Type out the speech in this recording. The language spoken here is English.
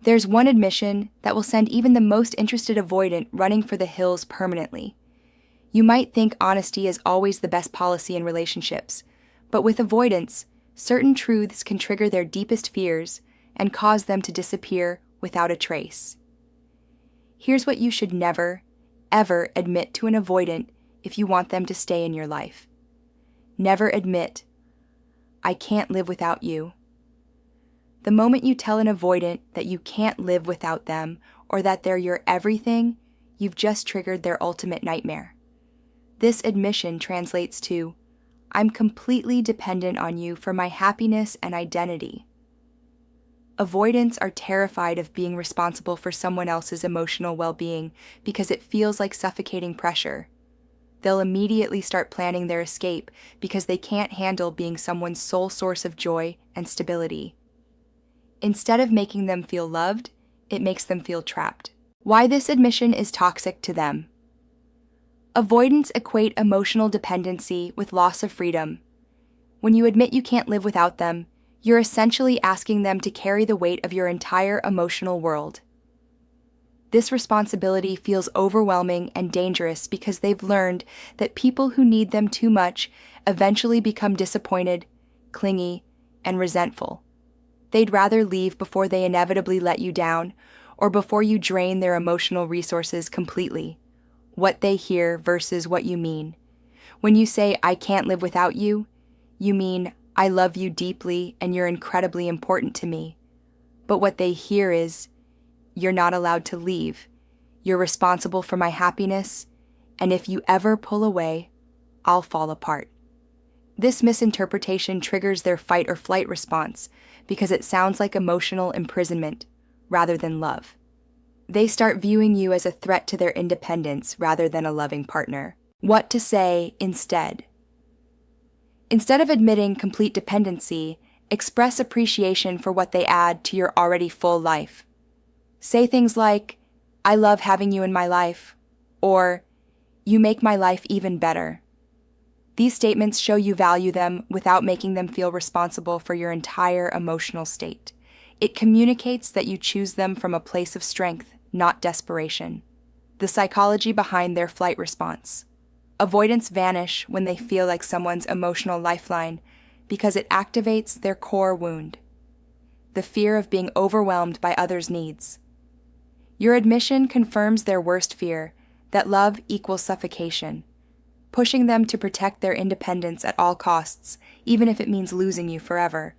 There's one admission that will send even the most interested avoidant running for the hills permanently. You might think honesty is always the best policy in relationships, but with avoidance, certain truths can trigger their deepest fears and cause them to disappear without a trace. Here's what you should never, ever admit to an avoidant if you want them to stay in your life. Never admit, "I can't live without you." The moment you tell an avoidant that you can't live without them or that they're your everything, you've just triggered their ultimate nightmare. This admission translates to, "I'm completely dependent on you for my happiness and identity." Avoidants are terrified of being responsible for someone else's emotional well-being because it feels like suffocating pressure. They'll immediately start planning their escape because they can't handle being someone's sole source of joy and stability. Instead of making them feel loved, it makes them feel trapped. Why this admission is toxic to them. Avoidants equate emotional dependency with loss of freedom. When you admit you can't live without them, you're essentially asking them to carry the weight of your entire emotional world. This responsibility feels overwhelming and dangerous because they've learned that people who need them too much eventually become disappointed, clingy, and resentful. They'd rather leave before they inevitably let you down, or before you drain their emotional resources completely. What they hear versus what you mean. When you say, "I can't live without you," you mean, "I love you deeply and you're incredibly important to me." But what they hear is, "You're not allowed to leave. You're responsible for my happiness, and if you ever pull away, I'll fall apart." This misinterpretation triggers their fight or flight response because it sounds like emotional imprisonment rather than love. They start viewing you as a threat to their independence rather than a loving partner. What to say instead? Instead of admitting complete dependency, express appreciation for what they add to your already full life. Say things like, "I love having you in my life," or "You make my life even better." These statements show you value them without making them feel responsible for your entire emotional state. It communicates that you choose them from a place of strength, not desperation. The psychology behind their flight response. Avoidants vanish when they feel like someone's emotional lifeline because it activates their core wound, the fear of being overwhelmed by others' needs. Your admission confirms their worst fear, that love equals suffocation, pushing them to protect their independence at all costs, even if it means losing you forever.